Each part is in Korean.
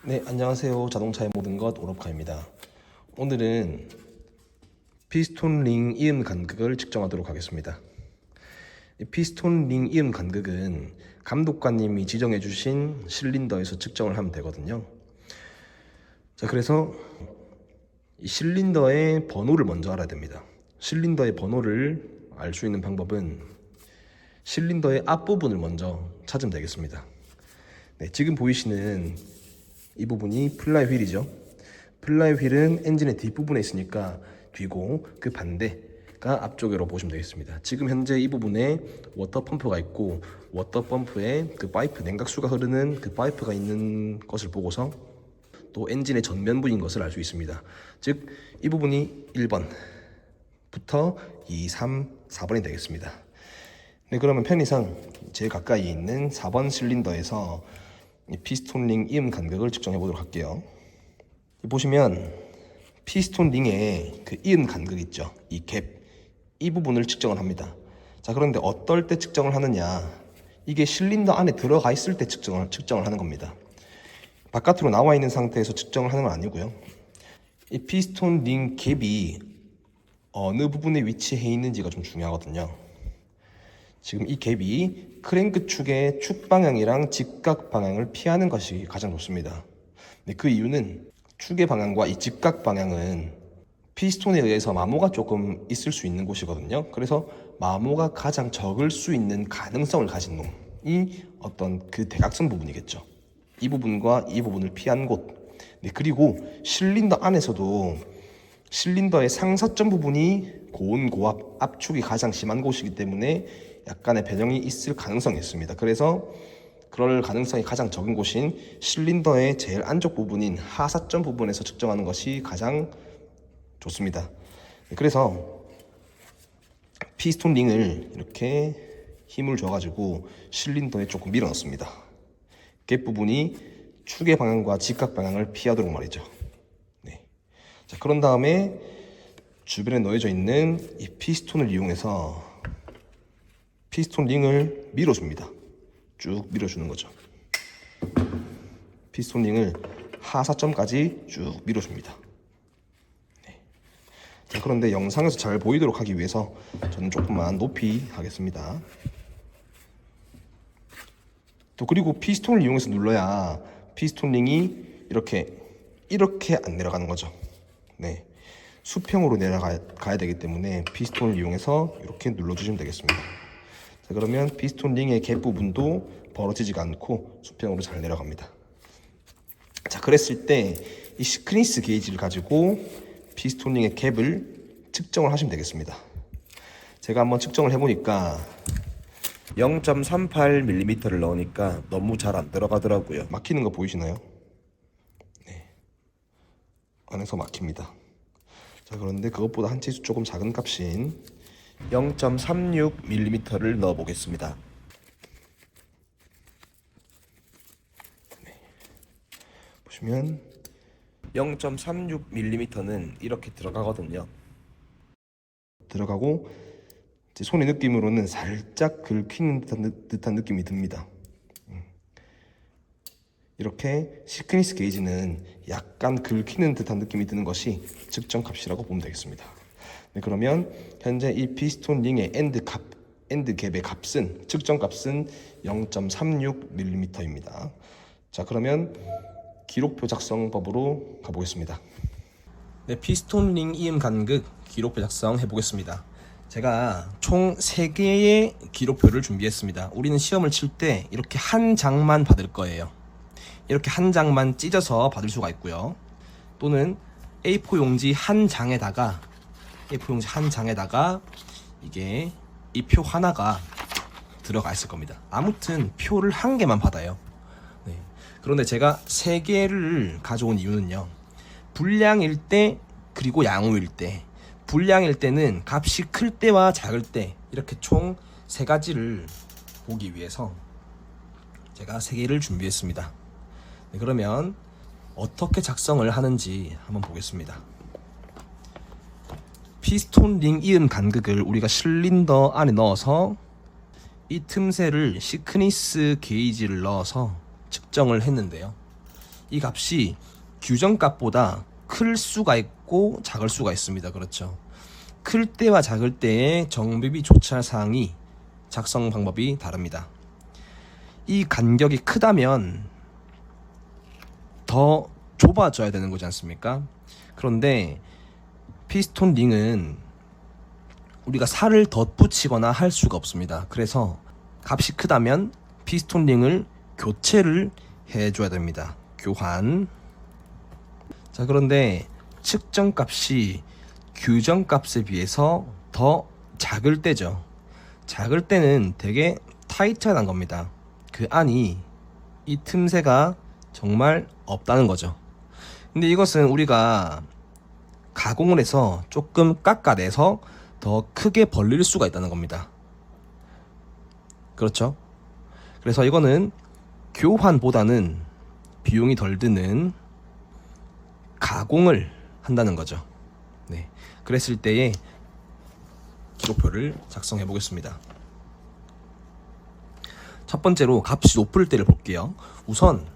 네, 안녕하세요. 자동차의 모든 것 오럽카입니다. 오늘은 피스톤 링 이음 간극을 측정하도록 하겠습니다. 이 피스톤 링 이음 간극은 감독관님이 지정해 주신 실린더에서 측정을 하면 되거든요. 자, 그래서 이 실린더의 번호를 먼저 알아야 됩니다. 실린더의 번호를 알 수 있는 방법은 실린더의 앞부분을 먼저 찾으면 되겠습니다. 네, 지금 보이시는 이 부분이 플라이 휠이죠. 플라이 휠은 엔진의 뒷부분에 있으니까 뒤고 그 반대가 앞쪽으로 보시면 되겠습니다. 지금 현재 이 부분에 워터 펌프가 있고 워터 펌프에 그 파이프 냉각수가 흐르는 그 파이프가 있는 것을 보고서 또 엔진의 전면부인 것을 알 수 있습니다. 즉 이 부분이 1번부터 2, 3, 4번이 되겠습니다. 네, 그러면 편의상 제일 가까이 있는 4번 실린더에서 피스톤 링 이음 간극을 측정해 보도록 할게요. 보시면 피스톤 링의 그 이음 간극 있죠, 이 갭, 이 부분을 측정을 합니다. 자, 그런데 어떨 때 측정을 하느냐, 이게 실린더 안에 들어가 있을 때 측정을 하는 겁니다. 바깥으로 나와 있는 상태에서 측정을 하는 건 아니고요. 이 피스톤 링 갭이 어느 부분에 위치해 있는지가 좀 중요하거든요. 지금 이 갭이 크랭크 축의 축 방향이랑 직각 방향을 피하는 것이 가장 좋습니다. 근데 그 이유는 축의 방향과 이 직각 방향은 피스톤에 의해서 마모가 조금 있을 수 있는 곳이거든요. 그래서 마모가 가장 적을 수 있는 가능성을 가진 놈이 어떤 그 대각선 부분이겠죠. 이 부분과 이 부분을 피한 곳. 네, 그리고 실린더 안에서도 실린더의 상사점 부분이 고온고압 압축이 가장 심한 곳이기 때문에 약간의 변형이 있을 가능성이 있습니다. 그래서 그럴 가능성이 가장 적은 곳인 실린더의 제일 안쪽 부분인 하사점 부분에서 측정하는 것이 가장 좋습니다. 그래서 피스톤 링을 이렇게 힘을 줘가지고 실린더에 조금 밀어 넣습니다. 갭 부분이 축의 방향과 직각 방향을 피하도록 말이죠. 네. 자, 그런 다음에 주변에 놓여져 있는 이 피스톤을 이용해서 피스톤 링을 밀어줍니다. 쭉 밀어주는 거죠. 피스톤 링을 하사점까지 쭉 밀어줍니다. 네. 자, 그런데 영상에서 잘 보이도록 하기 위해서 저는 조금만 높이 하겠습니다. 또 그리고 피스톤을 이용해서 눌러야 피스톤 링이 이렇게 안 내려가는 거죠. 네. 수평으로 내려가야 되기 때문에 피스톤을 이용해서 이렇게 눌러주시면 되겠습니다. 자, 그러면 피스톤 링의 갭 부분도 벌어지지가 않고 수평으로 잘 내려갑니다. 자, 그랬을 때 이 시크니스 게이지를 가지고 피스톤 링의 갭을 측정을 하시면 되겠습니다. 제가 한번 측정을 해보니까 0.38mm를 넣으니까 너무 잘 안 들어가더라고요. 막히는 거 보이시나요? 네. 안에서 막힙니다. 자, 그런데 그것보다 한 치수 조금 작은 값인 0.36mm를 넣어 보겠습니다. 네. 보시면 0.36mm는 이렇게 들어가거든요. 들어가고 제 손의 느낌으로는 살짝 긁히는 듯한 느낌이 듭니다. 이렇게 시크니스 게이지는 약간 긁히는 듯한 느낌이 드는 것이 측정 값이라고 보면 되겠습니다. 네, 그러면 현재 이 피스톤 링의 엔드 갭의 값은, 측정 값은 0.36mm입니다. 자, 그러면 기록표 작성법으로 가보겠습니다. 네, 피스톤 링 이음 간극 기록표 작성 해보겠습니다. 제가 총 3개의 기록표를 준비했습니다. 우리는 시험을 칠 때 이렇게 한 장만 받을 거예요. 이렇게 한 장만 찢어서 받을 수가 있고요. 또는 A4 용지 한 장에다가 이게 이 표 하나가 들어가 있을 겁니다. 아무튼 표를 한 개만 받아요. 네. 그런데 제가 3개를 가져온 이유는요, 불량일 때 그리고 양호일 때, 불량일 때는 값이 클 때와 작을 때 이렇게 총 3가지를 보기 위해서 제가 3개를 준비했습니다. 네, 그러면 어떻게 작성을 하는지 한번 보겠습니다. 피스톤 링 이음 간극을 우리가 실린더 안에 넣어서 이 틈새를 시크니스 게이지를 넣어서 측정을 했는데요. 이 값이 규정값보다 클 수가 있고 작을 수가 있습니다. 그렇죠. 클 때와 작을 때의 정비비 조찰 사항이 작성 방법이 다릅니다. 이 간격이 크다면 더 좁아져야 되는 거지 않습니까? 그런데 피스톤 링은 우리가 살을 덧붙이거나 할 수가 없습니다. 그래서 값이 크다면 피스톤 링을 교체를 해줘야 됩니다. 교환. 자, 그런데 측정 값이 규정 값에 비해서 더 작을 때죠. 작을 때는 되게 타이트한 겁니다. 그 안이 이 틈새가 정말 없다는 거죠. 근데 이것은 우리가 가공을 해서 조금 깎아내서 더 크게 벌릴 수가 있다는 겁니다. 그렇죠? 그래서 이거는 교환보다는 비용이 덜 드는 가공을 한다는 거죠. 네. 그랬을 때의 기록표를 작성해 보겠습니다. 첫 번째로 값이 높을 때를 볼게요. 우선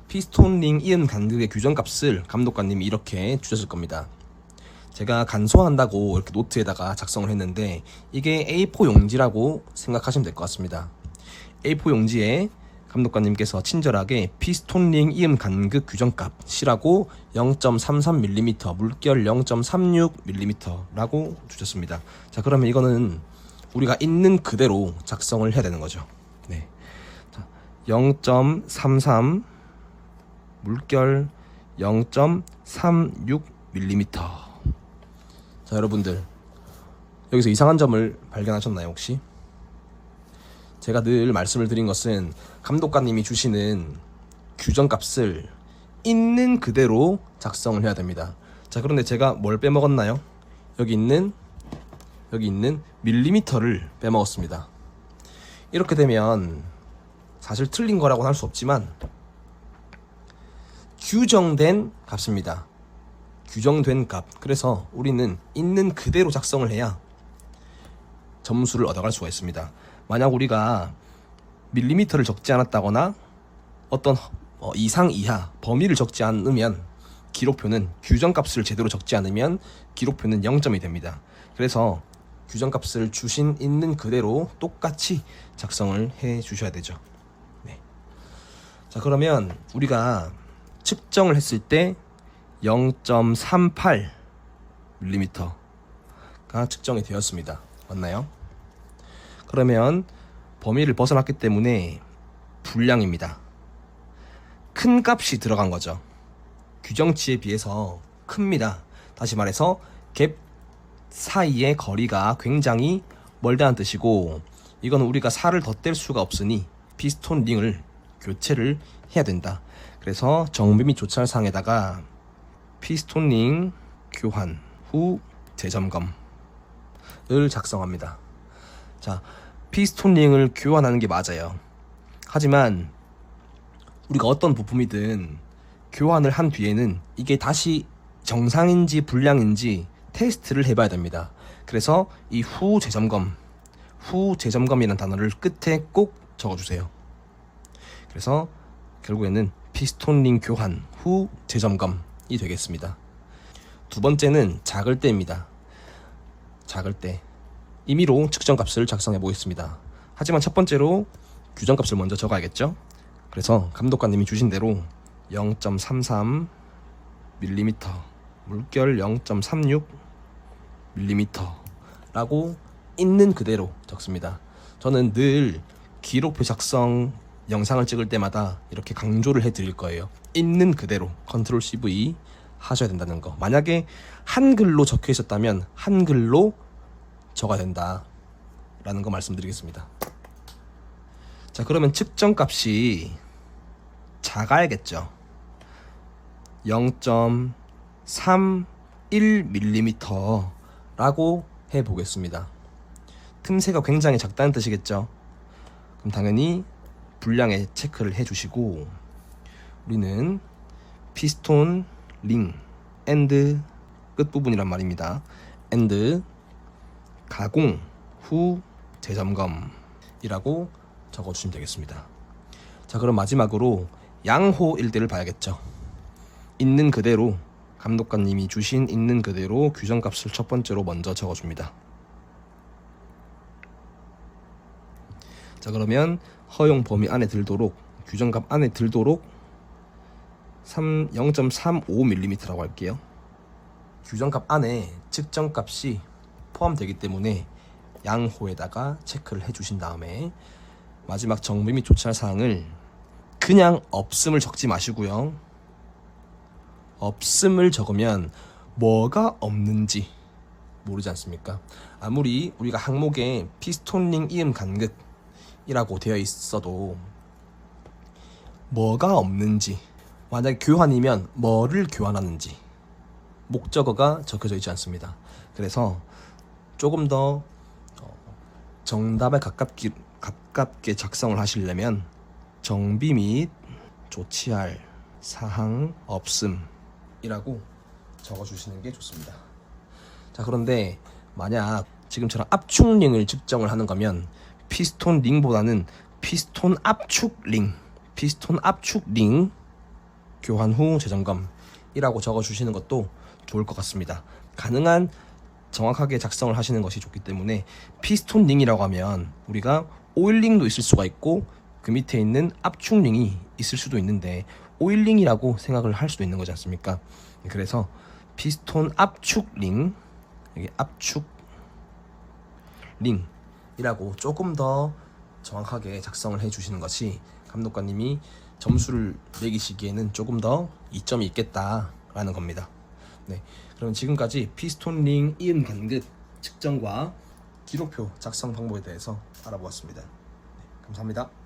피스톤 링 이음 간격의 규정값을 감독관님이 이렇게 주셨을 겁니다. 제가 간소화한다고 이렇게 노트에다가 작성을 했는데 이게 A4 용지라고 생각하시면 될 것 같습니다. A4 용지에 감독관님께서 친절하게 피스톤 링 이음 간극 규정값 C라고 0.33mm, 물결 0.36mm 라고 주셨습니다. 자, 그러면 이거는 우리가 있는 그대로 작성을 해야 되는 거죠. 네. 0.33 물결 0.36mm. 자, 여러분들 여기서 이상한 점을 발견하셨나요 혹시? 제가 늘 말씀을 드린 것은 감독관님이 주시는 규정값을 있는 그대로 작성을 해야 됩니다. 자, 그런데 제가 뭘 빼먹었나요? 여기 있는 밀리미터를 빼먹었습니다. 이렇게 되면 사실 틀린 거라고는 할 수 없지만 규정된 값입니다. 규정된 값. 그래서 우리는 있는 그대로 작성을 해야 점수를 얻어갈 수가 있습니다. 만약 우리가 밀리미터를 적지 않았다거나 어떤 이상 이하 범위를 적지 않으면 기록표는 규정값을 제대로 적지 않으면 기록표는 0점이 됩니다. 그래서 규정값을 주신 있는 그대로 똑같이 작성을 해 주셔야 되죠. 네. 자, 그러면 우리가 측정을 했을 때 0.38mm가 측정이 되었습니다. 맞나요? 그러면 범위를 벗어났기 때문에 불량입니다. 큰 값이 들어간 거죠. 규정치에 비해서 큽니다. 다시 말해서 갭 사이의 거리가 굉장히 멀다는 뜻이고, 이건 우리가 살을 덧댈 수가 없으니 피스톤 링을 교체를 해야 된다. 그래서 정비 및 조찰상에다가 피스톤 링 교환 후 재점검을 작성합니다. 자, 피스톤 링을 교환하는 게 맞아요. 하지만 우리가 어떤 부품이든 교환을 한 뒤에는 이게 다시 정상인지 불량인지 테스트를 해봐야 됩니다. 그래서 이 후 재점검이라는 단어를 끝에 꼭 적어주세요. 그래서 결국에는 피스톤 링 교환 후 재점검이 되겠습니다. 두 번째는 작을 때입니다. 작을 때 임의로 측정값을 작성해 보겠습니다. 하지만 첫 번째로 규정값을 먼저 적어야겠죠. 그래서 감독관님이 주신 대로 0.33mm, 물결 0.36mm 라고 있는 그대로 적습니다. 저는 늘 기록표 작성 영상을 찍을 때마다 이렇게 강조를 해드릴 거예요. 있는 그대로 컨트롤 CV 하셔야 된다는 거. 만약에 한글로 적혀 있었다면 한글로 적어야 된다 라는 거 말씀드리겠습니다. 자, 그러면 측정값이 작아야겠죠. 0.31mm 라고 해보겠습니다. 틈새가 굉장히 작다는 뜻이겠죠. 그럼 당연히 분량에 체크를 해주시고, 우리는 피스톤 링 엔드 끝부분이란 말입니다. 엔드 가공 후 재점검이라고 적어주시면 되겠습니다. 자, 그럼 마지막으로 양호 일대를 봐야겠죠. 있는 그대로 감독관님이 주신 있는 그대로 규정값을 첫 번째로 먼저 적어줍니다. 자, 그러면 허용 범위 안에 들도록 규정값 안에 들도록 0.35mm라고 할게요. 규정값 안에 측정값이 포함되기 때문에 양호에다가 체크를 해주신 다음에 마지막 정비 및 조치할 사항을 그냥 없음을 적지 마시고요. 없음을 적으면 뭐가 없는지 모르지 않습니까? 아무리 우리가 항목에 피스톤링 이음 간극이라고 되어 있어도 뭐가 없는지, 만약에 교환이면 뭐를 교환하는지 목적어가 적혀져 있지 않습니다. 그래서 조금 더 정답에 가깝게 작성을 하시려면 정비 및 조치할 사항 없음이라고 적어주시는 게 좋습니다. 자, 그런데 만약 지금처럼 압축링을 측정을 하는 거면 피스톤 링보다는 피스톤 압축 링 교환 후 재점검이라고 적어주시는 것도 좋을 것 같습니다. 가능한 정확하게 작성을 하시는 것이 좋기 때문에 피스톤 링이라고 하면 우리가 오일링도 있을 수가 있고 그 밑에 있는 압축링이 있을 수도 있는데 오일링이라고 생각을 할 수도 있는 거지 않습니까? 그래서 피스톤 압축링, 여기 압축링이라고 조금 더 정확하게 작성을 해주시는 것이 감독관님이 점수를 매기시기에는 조금 더 이점이 있겠다라는 겁니다. 네, 그럼 지금까지 피스톤 링 이음 간극 측정과 기록표 작성 방법에 대해서 알아보았습니다. 네, 감사합니다.